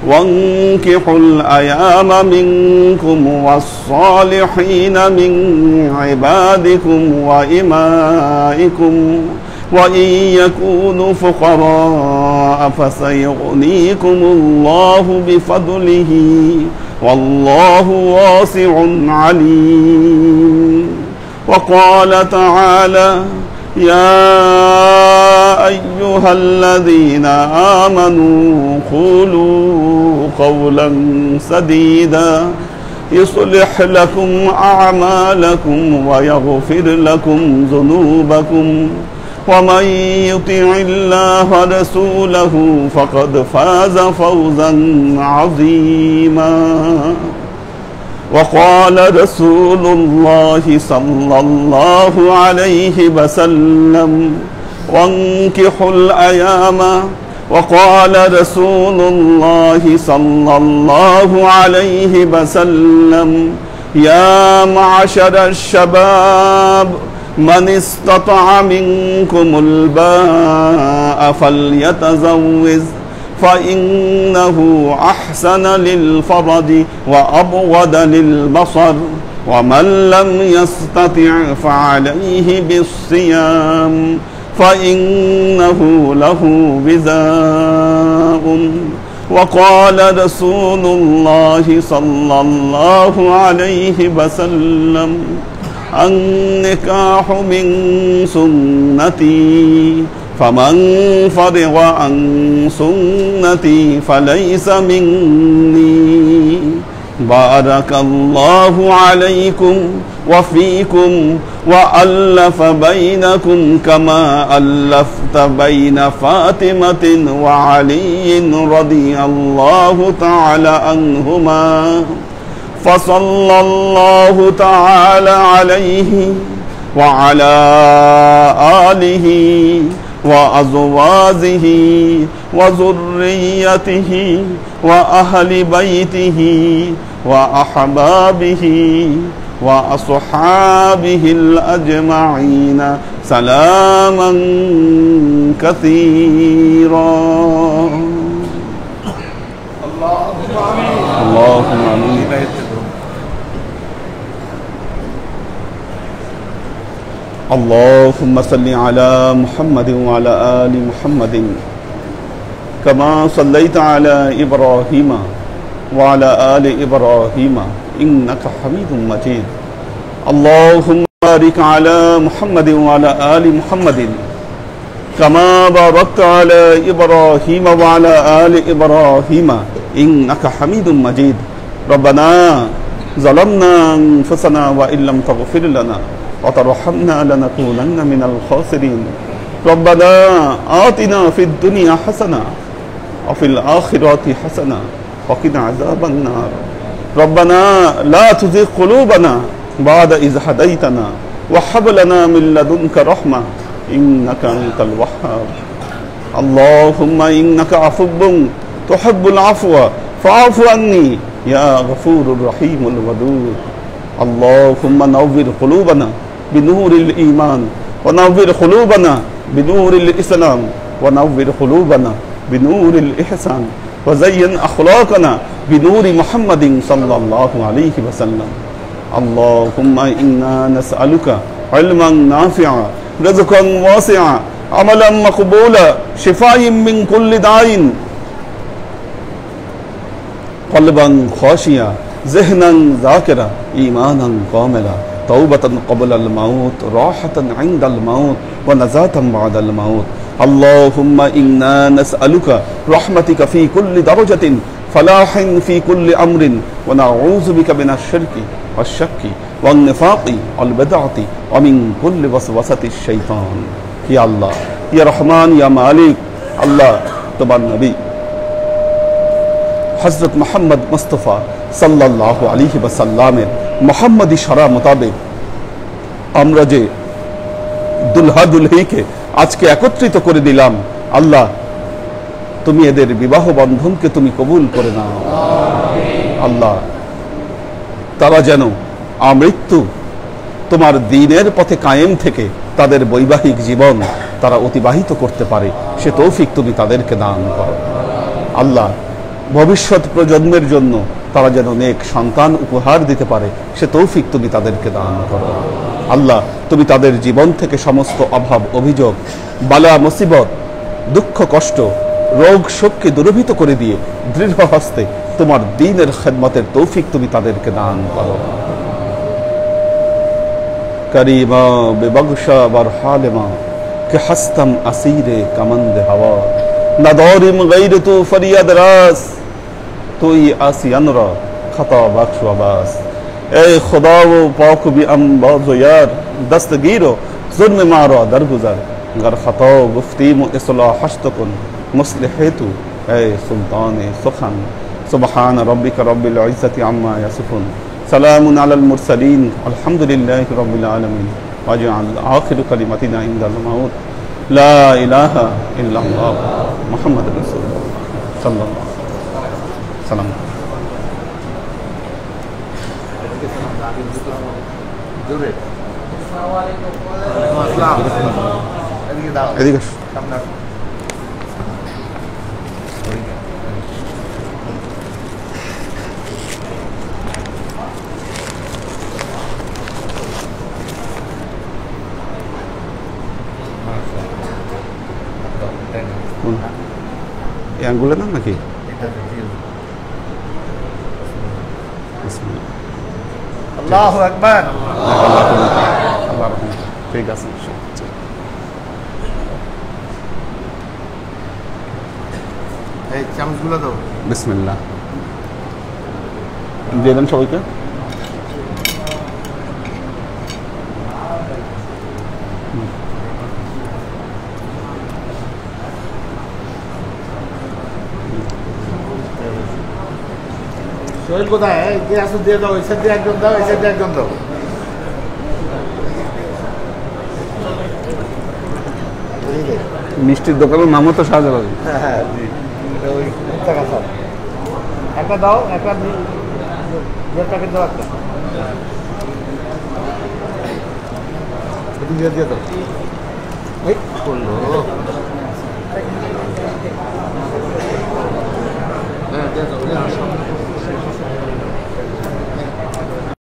وانكحوا الأيام منكم والصالحين من عبادكم وإمائكم وإن يكونوا فقراء فسيغنيكم الله بفضله والله واسع عليم وقال تعالى يا أيها الذين آمنوا قولوا قولا سديدا يصلح لكم أعمالكم ويغفر لكم ذنوبكم ومن يطع الله ورسوله فقد فاز فوزا عظيما وقال رسول الله صلى الله عليه وسلم وانكحوا الأيام وقال رسول الله صلى الله عليه وسلم يا معشر الشباب من استطاع منكم الباء فليتزوج فإنه أحسن للفرج وأبغض للبصر ومن لم يستطع فعليه بالصيام فإنه له وزاء وقال رسول الله صلى الله عليه وسلم النكاح من سنتي فمن فرغ عن سنتي فليس مني بارك الله عليكم وفيكم وألف بينكم كما ألفت بين فاطمة وعلي رضي الله تعالى عنهما فصلى الله تعالى عليه وعلى آله وأزواجه وذريته وأهل بيته وأحبابه وأصحابه الأجمعين سلاما كثيرا اللهم آمين اللهم صل على محمد وعلى آل محمد كما صليت على إبراهيم وعلى آل إبراهيم إنك حميد مجيد اللهم بارك على محمد وعلى آل محمد كما باركت على إبراهيم وعلى آل إبراهيم إنك حميد مجيد ربنا ظلمنا أنفسنا وإن لم تغفر لنا وترحمنا لنكونن من الخاسرين ربنا آتنا في الدنيا حسنة وفي الآخرة حسنة وقنا عذاب النار ربنا لا تزغ قلوبنا بعد إذ هديتنا وهب لنا من لدنك رحمة إنك أنت الوهاب اللهم إنك عفو تحب العفو فاعف عني يا غفور الرحيم الودود اللهم نور قلوبنا بنور الإيمان ونور قلوبنا بنور الإسلام ونور قلوبنا بنور الإحسان وزين أخلاقنا بنور محمد صلى الله عليه وسلم اللهم إنا نسألك علما نافعا رزقا واسعا عملا مقبولا شفاء من كل داء قلبا خاشيا ذهنا ذاكرا إيمانا كاملا توبة قبل الموت راحة عند الموت ونجاة بعد الموت اللهم إنا نسألك رحمتك في كل درجة فلاح في كل أمر ونعوذ بك من الشرك والشك والنفاق والبدعة ومن كل وسوسة الشيطان يا الله يا رحمن يا مالك الله তোমার নবী হযরত মুহাম্মদ মুস্তাফা সাল্লাল্লাহু আলাইহি ওয়াসাল্লামের মুহাম্মদী শরা মোতাবেক আমরা যে দুলহা দুলহিকে আজকে একত্রিত করে দিলাম আল্লাহ তুমি এদের বিবাহ বন্ধনকে তুমি কবুল করে নাও আল্লাহ তারা যেন আমৃত্যু তোমার দ্বীনের পথে কায়েম থেকে তাদের বৈবাহিক জীবন তারা অতিবাহিত করতে পারে সে তৌফিক তুমি তাদেরকে দান করো আল্লাহ ভবিষ্যৎ প্রজন্মের জন্য তারা যেন নেক সন্তান উপহার দিতে পারে সে তৌফিক তুমি তাদেরকে দান করো আল্লাহ তুমি তাদের জীবন থেকে সমস্ত অভাব অভিযোগ বালা মুসিবত দুঃখ কষ্ট রোগ শোককে দূরীভূত করে দিয়ে দৃঢ় হস্তে তোমার দ্বীনের খেদমতের তৌফিক তুমি তাদেরকে দান করো করিমা বেবগশা বরহালেমা কে হস্তম আসিরে কমন্দ হওয়া নদরিম গৈর তু ফরিয়াদ রাস তুই আসিয়ানরা খতা বখশ আবাস এ খুদা ও পাক বি আমবাজ ইয়ার দস্তগীরো जुल्म मारो दरगुजर गर खतो गुफ्तीम इस्लाह हस्तकुन मुस्लिहेतु ए सुल्तान सुखन सुबहान रब्बिक रब्बिल इज्जति अम्मा यसिफुन सलामुन अलल मुरसलीन अल्हम्दुलिल्लाहि रब्बिल आलमीन वजअल आखिर कलिमतिना इंदल मौत ला इलाहा इल्लल्लाह मुहम्मदुर रसूलुल्लाह सल्लल्लाहु अलैहि वसल्लम এদিকে এই আঙ্গুলে না নাকি আল্লাহু আকবার ঠিক আছে এই চামচগুলো দাও বিসমিল্লাহ দিয়ে দেন সবাইকে সোহেল কোথায় যে আসো দিয়ে দাও এই সাইড দিয়ে একজন দাও এই সাইড দিয়ে একজন দাও মিষ্টির দোকানের নামও তো শাহজালাল হ্যাঁ জি এটা ওই টাকা স্যার একটা দাও একটা যে প্যাকেট দাও একটা দিয়ে দিয়ে দাও এই করলো হ্যাঁ দিয়ে দাও